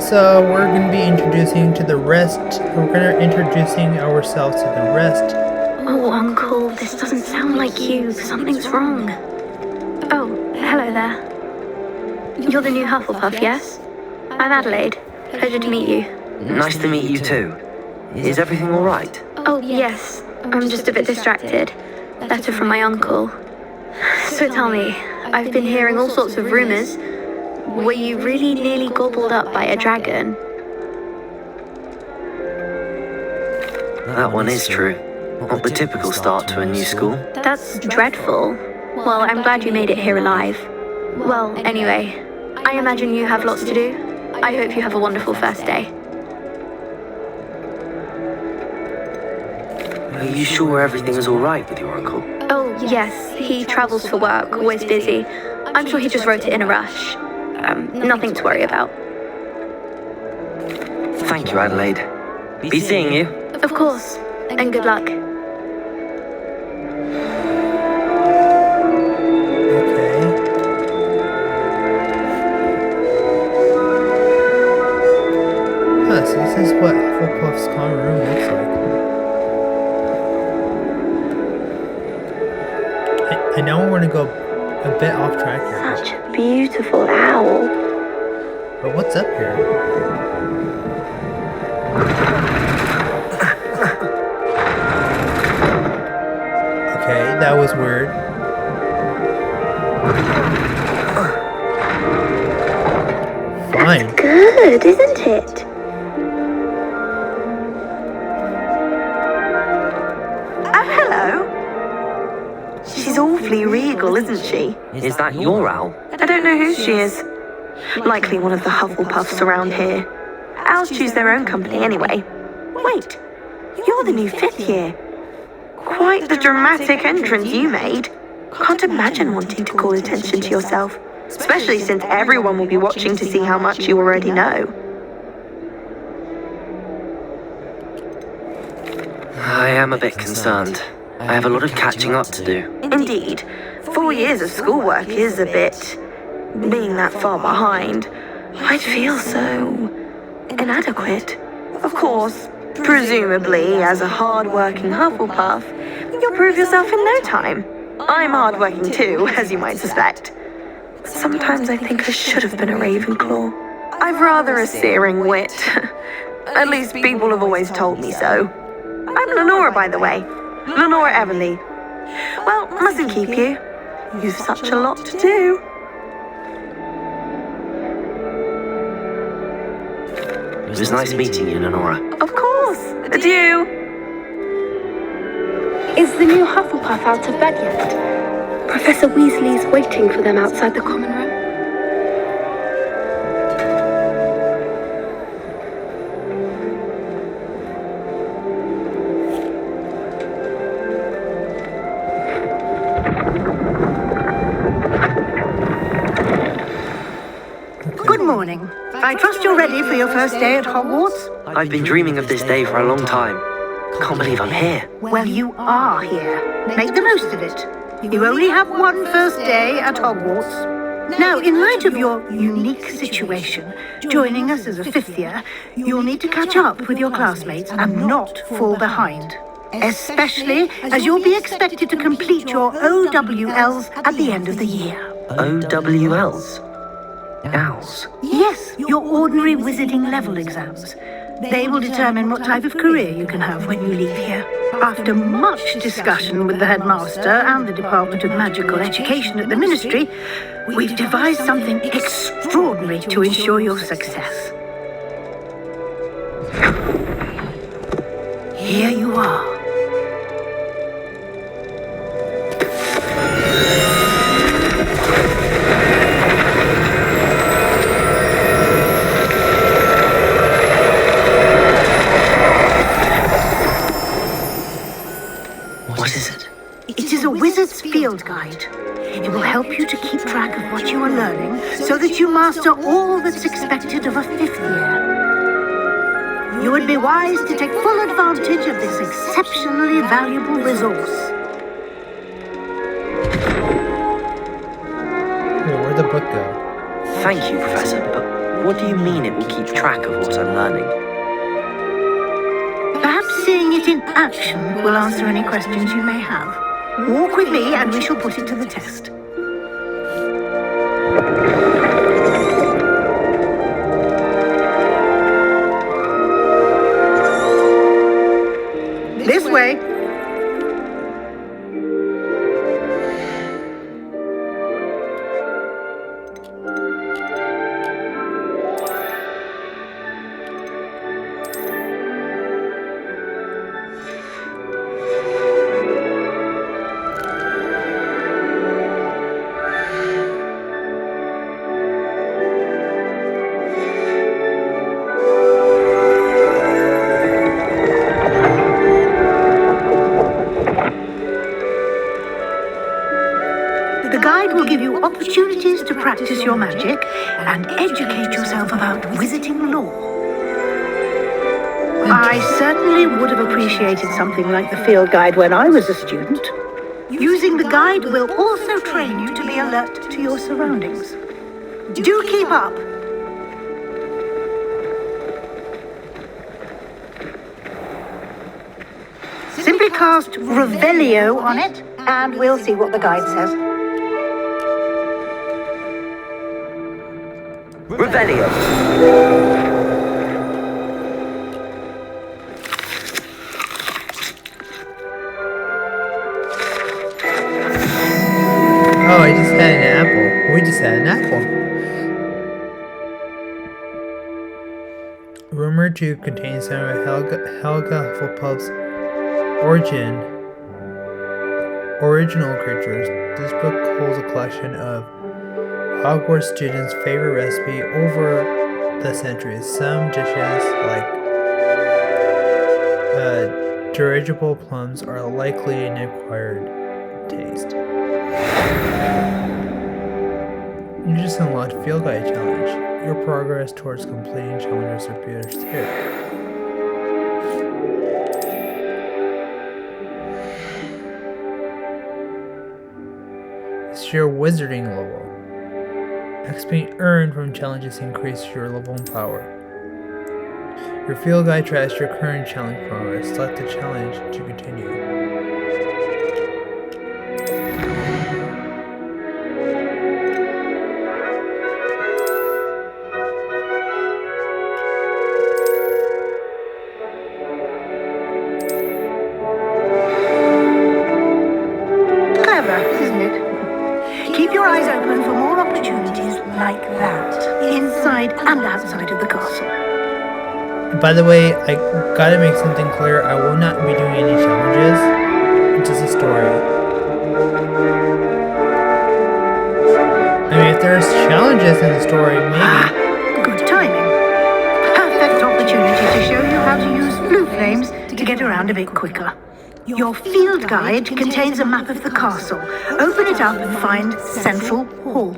So we're going to be introducing to the rest. We're going to introducing ourselves to the rest. Oh, Uncle, this doesn't sound like you. Something's wrong. Oh, hello there. You're the new Hufflepuff, yes? I'm Adelaide. Pleasure to meet you. Nice to meet you too. Is everything all right? Oh, yes. I'm just a bit distracted. Letter from my uncle. So tell me, I've been hearing all sorts of rumors. Were you really nearly gobbled up by a dragon? That one is true. Not the typical start to a new school. That's dreadful. Well, I'm glad you made it here alive. Well, anyway, I imagine you have lots to do. I hope you have a wonderful first day. Are you sure everything is all right with your uncle? Oh, yes. He travels for work, always busy. I'm sure he just wrote it in a rush. Nothing to worry about. Thank you, Adelaide. Be seeing you. Of course. And good luck. Okay. So this is what Hufflepuff's common room looks like. I know we're going to go a bit off track here. Such a beautiful owl. But what's up here? Okay, that was weird. Fine. That's good, isn't it? Oh, hello. She's awfully regal, isn't she? Is that your owl? I don't know who she is. Likely one of the Hufflepuffs around here. Owls choose their own company anyway. Wait, you're the new 5th year. Quite the dramatic entrance you made. Can't imagine wanting to call attention to yourself, especially since everyone will be watching to see how much you already know. I am a bit concerned. I have a lot of catching up to do. Indeed, 4 years of schoolwork is a bit... Being that far behind, I'd feel so... inadequate. Of course, presumably, as a hard-working Hufflepuff, you'll prove yourself in no time. I'm hard-working too, as you might suspect. Sometimes I think I should have been a Ravenclaw. I've rather a searing wit. At least people have always told me so. I'm Lenora, by the way. Lenora Everly. Well, mustn't keep you. You've such a lot to do. It was nice meeting you, Lenora. Of course. Adieu. Is the new Hufflepuff out of bed yet? Professor Weasley's waiting for them outside the common room. Good morning. I trust you're ready for your first day at Hogwarts? I've been dreaming of this day for a long time. Can't believe I'm here. Well, you are here. Make the most of it. You only have one first day at Hogwarts. Now, in light of your unique situation, joining us as a 5th year, you'll need to catch up with your classmates and not fall behind. Especially as you'll be expected to complete your OWLs at the end of the year. OWLs? Owls? Yes, your ordinary wizarding level exams. They will determine what type of career you can have when you leave here. After much discussion with the headmaster and the Department of Magical Education at the Ministry, we've devised something extraordinary to ensure your success. Here you are. What is it? It is a wizard's field guide. It will help you to keep track of what you are learning so that you master all that's expected of a 5th year. You would be wise to take full advantage of this exceptionally valuable resource. Where'd the book go? Thank you, Professor, but What do you mean it will keep track of what I'm learning? Perhaps seeing it in action will answer any questions you may have. Walk with me and we shall put it to the test. This way. The guide will give you opportunities to practice your magic and educate yourself about wizarding lore. I certainly would have appreciated something like the field guide when I was a student. Using the guide will also train you to be alert to your surroundings. Do keep up! Simply cast Revelio on it, and we'll see what the guide says. Revelio! Oh, I just had an apple. We just had an apple. Rumored to contain some of Helga Hufflepuff's original creatures, this book holds a collection of Hogwarts students' favorite recipe over the centuries. Some dishes, like dirigible plums, are likely an acquired taste. You just unlocked Field Guide Challenge. Your progress towards completing challenges appears here. It's your wizarding level. XP earned from challenges increase your level and power. Your field guide tracks your current challenge progress. Select the challenge to continue. Clever, isn't it? Keep your eyes open for more opportunities like that, inside and outside of the castle. By the way, I gotta make something clear. I will not be doing any challenges. It's just a story. I mean, if there's challenges in the story, maybe. Good timing. Perfect opportunity to show you how to use blue flames to get around a bit quicker. Your field guide contains a map of the castle. Open it up and find Central Hall.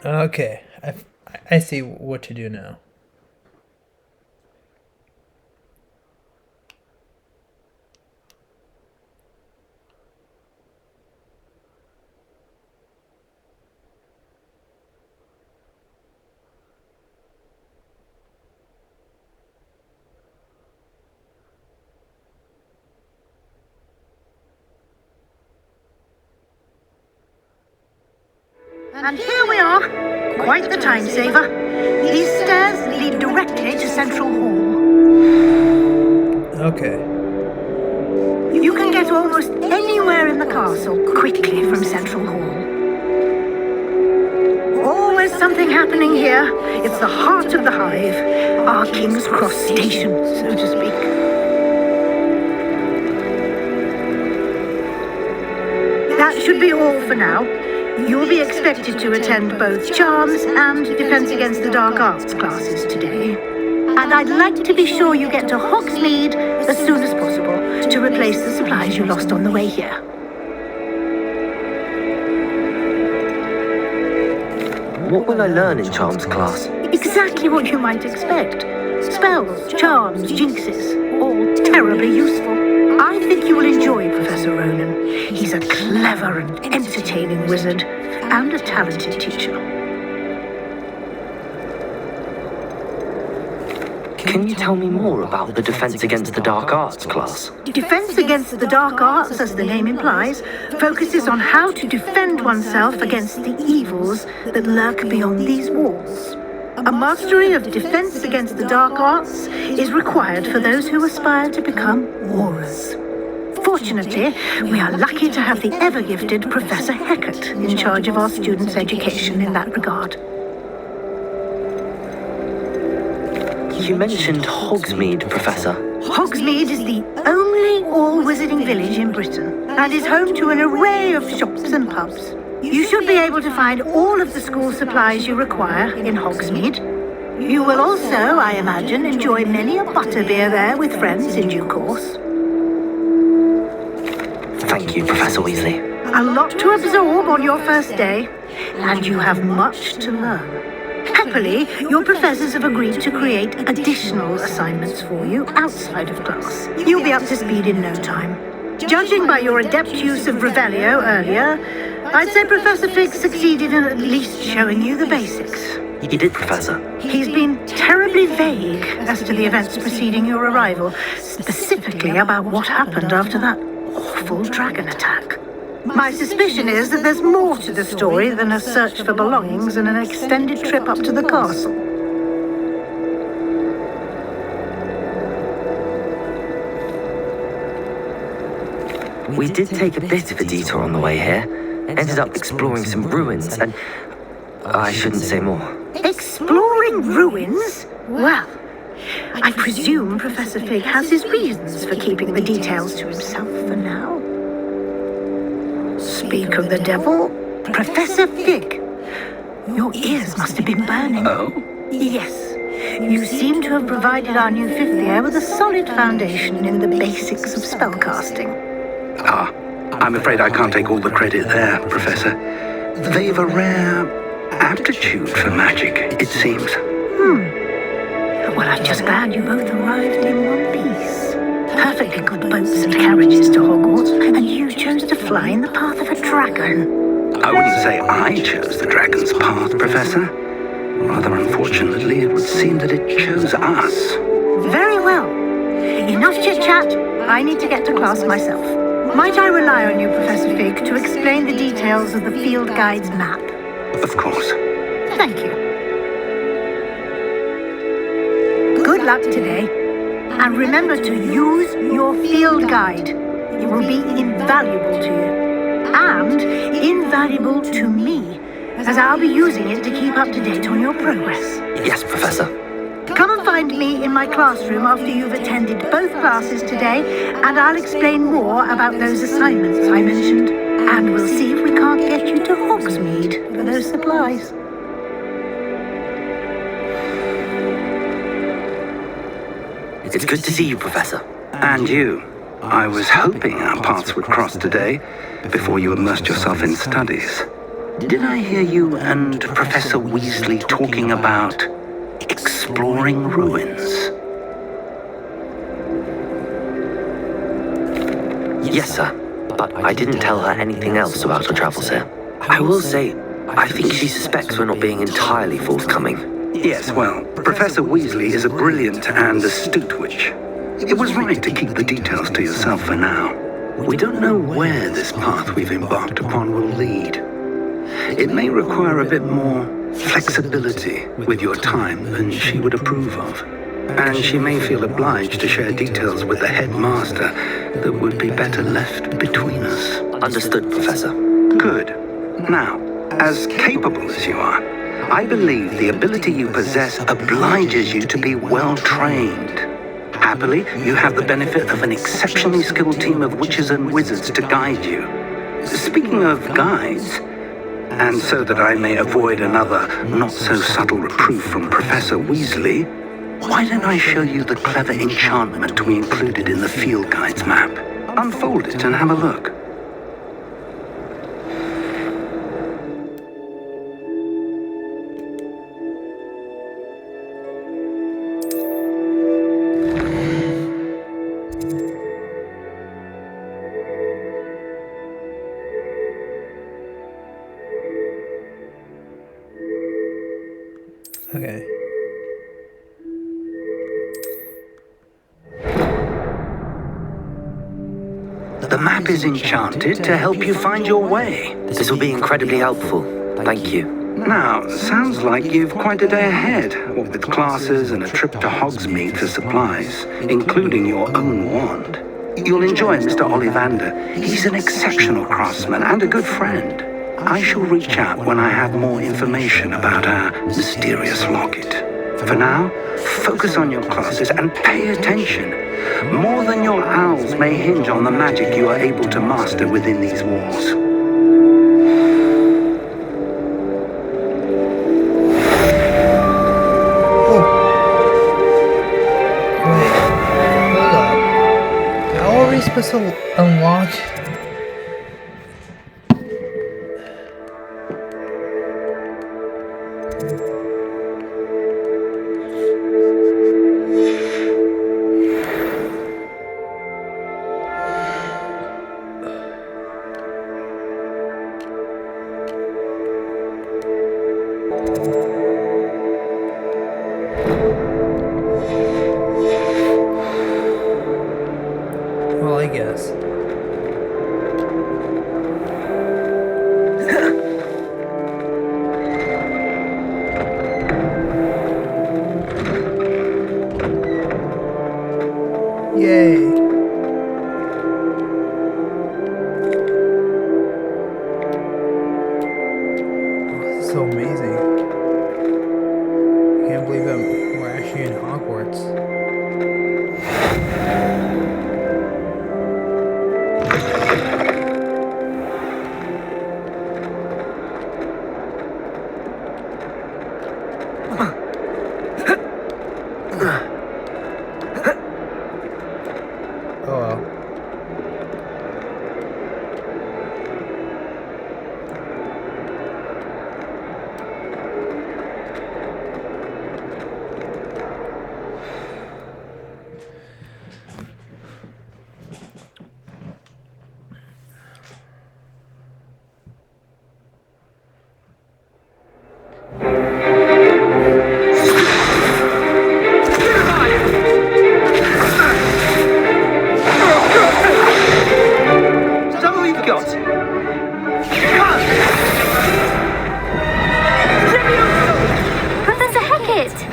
Okay, I see what to do now. And here we are. Quite the time saver. These stairs lead directly to Central Hall. Okay. You can get almost anywhere in the castle quickly from Central Hall. Always something happening here. It's the heart of the hive. Our King's Cross station, so to speak. That should be all for now. You'll be expected to attend both Charms and Defense Against the Dark Arts classes today. And I'd like to be sure you get to Hogsmeade as soon as possible to replace the supplies you lost on the way here. What will I learn in Charms class? Exactly what you might expect. Spells, charms, jinxes, all terribly useful. I think you will enjoy Professor Ronan. He's a clever and entertaining wizard, and a talented teacher. Can you tell me more about the Defense Against the Dark Arts class? Defense Against the Dark Arts, as the name implies, focuses on how to defend oneself against the evils that lurk beyond these walls. A mastery of Defense Against the Dark Arts is required for those who aspire to become aurors. Fortunately, we are lucky to have the ever-gifted Professor Hecat in charge of our students' education in that regard. You mentioned Hogsmeade, Professor. Hogsmeade is the only all-wizarding village in Britain and is home to an array of shops and pubs. You should be able to find all of the school supplies you require in Hogsmeade. You will also, I imagine, enjoy many a butterbeer there with friends in due course. Thank you, Professor Weasley. A lot to absorb on your first day, and you have much to learn. Happily, your professors have agreed to create additional assignments for you outside of class. You'll be up to speed in no time. Judging by your adept use of Revelio earlier, I'd say Professor Fig succeeded in at least showing you the basics. You did, Professor. He's been terribly vague as to the events preceding your arrival, specifically about what happened after that awful dragon attack. My suspicion is that there's more to the story than a search for belongings and an extended trip up to the castle. We did take a bit of a detour on the way here. Ended up exploring some ruins and... I shouldn't say more. Exploring ruins? Well, I presume Professor Fig has his reasons for keeping the details to himself for now. Speak of the devil, Professor Fig. Your ears must have been burning. Oh? Yes. You seem to have provided our new fifth year with a solid foundation in the basics of spellcasting. I'm afraid I can't take all the credit there, Professor. They've a rare aptitude for magic, it seems. Well, I'm just glad you both arrived in one piece. Perfectly good boats and carriages to Hogwarts, and you chose to fly in the path of a dragon. I wouldn't say I chose the dragon's path, Professor. Rather unfortunately, it would seem that it chose us. Very well. Enough chit-chat. I need to get to class myself. Might I rely on you, Professor Fig, to explain the details of the field guide's map? Of course. Thank you. Good luck today. And remember to use your field guide. It will be invaluable to you. And invaluable to me, as I'll be using it to keep up to date on your progress. Yes, Professor. Come and find me in my classroom after you've attended both classes today, and I'll explain more about those assignments I mentioned. And we'll see if we can't get you to Hogsmeade for those supplies. It's good to see you, Professor. And you. I was hoping our paths would cross today, before you immersed yourself in studies. Did I hear you and Professor Weasley talking about exploring ruins? Yes, sir. But I didn't tell her anything else about her travels here. I will say, I think she suspects we're not being entirely forthcoming. Yes, well, Professor Weasley is a brilliant and astute witch. It was right to keep the details to yourself for now. We don't know where this path we've embarked upon will lead. it may require a bit more flexibility with your time than she would approve of. And she may feel obliged to share details with the headmaster that would be better left between us. Understood, Professor. Good. Now, as capable as you are, I believe the ability you possess obliges you to be well trained. Happily, you have the benefit of an exceptionally skilled team of witches and wizards to guide you. Speaking of guides, and so that I may avoid another not-so-subtle reproof from Professor Weasley, why don't I show you the clever enchantment we included in the field guide's map? Unfold it and have a look. Okay. The map is enchanted to help you find your way. This will be incredibly helpful. Thank you. Now, sounds like you've quite a day ahead, with classes and a trip to Hogsmeade for supplies, including your own wand. You'll enjoy Mr. Ollivander. He's an exceptional craftsman and a good friend. I shall reach out when I have more information about our mysterious locket. For now, focus on your classes and pay attention. More than your owls may hinge on the magic you are able to master within these walls. Supposed to unlock. Well, I guess. Yay. Oh, this is so amazing. I can't believe we're actually in Hogwarts. Oh well.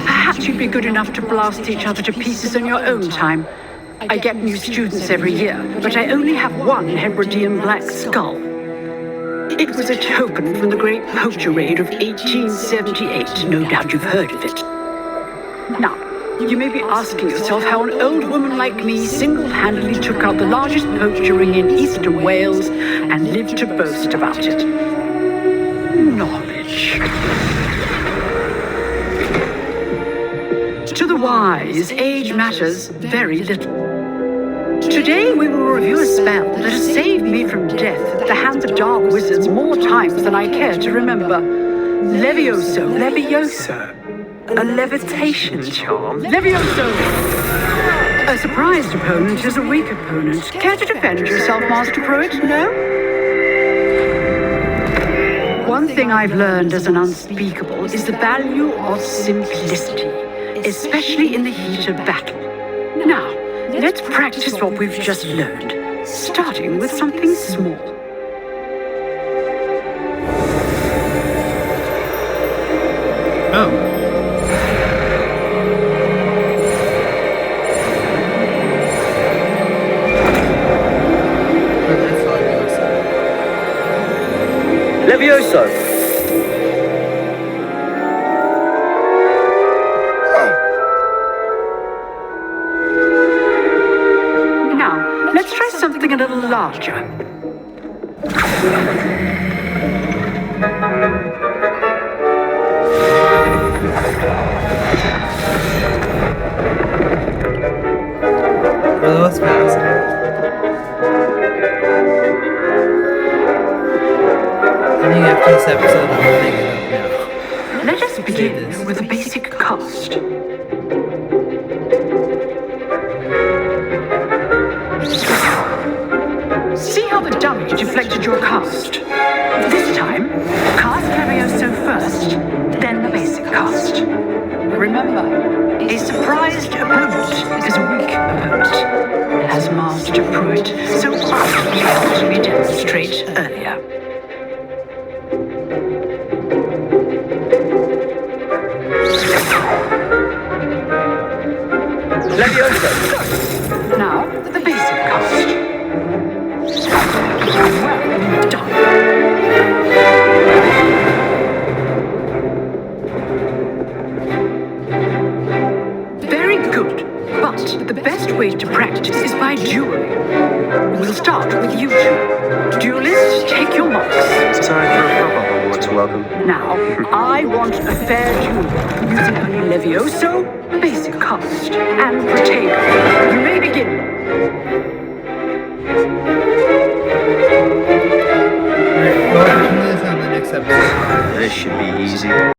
Perhaps you'd be good enough to blast each other to pieces in your own time. I get new students every year, but I only have one Hebridean black skull. It was a token from the Great Poacher Raid of 1878. No doubt you've heard of it. Now, you may be asking yourself how an old woman like me single-handedly took out the largest poacher ring in eastern Wales and lived to boast about it. Knowledge. To the wise, age matters very little. Today we will review a spell that has saved me from death at the hands of dark wizards more times than I care to remember. Levioso. Levioso. A levitation charm? Levioso! A surprised opponent is a weak opponent. Care to defend yourself, Master Pruitt? No? One thing I've learned as an unspeakable is the value of simplicity, especially in the heat of battle. Now, let's practice what we've just learned, starting with something small. That's Leviosa. Levioso! Now, let's try something a little larger. Well, that was fast. I think after this episode, I'm gonna get up now. Let us Save begin this. with a basic cast. See how the dummy deflected your cast? This time, cast Levioso first, then the basic cast. Remember, a surprised opponent is a weak opponent, as Master Pruitt so artfully helped me demonstrate earlier. Levioso! Now, the basic cast. Well done. Very good. But the best way to practice is by dueling. We'll start with you two. Duelists, take your marks. Time for a proper Hogwarts welcome. Now, I want a fair duel using only Levioso, basic cast, and Protego. You may begin. Alright, well, we'll continue this on the next episode. This should be easy.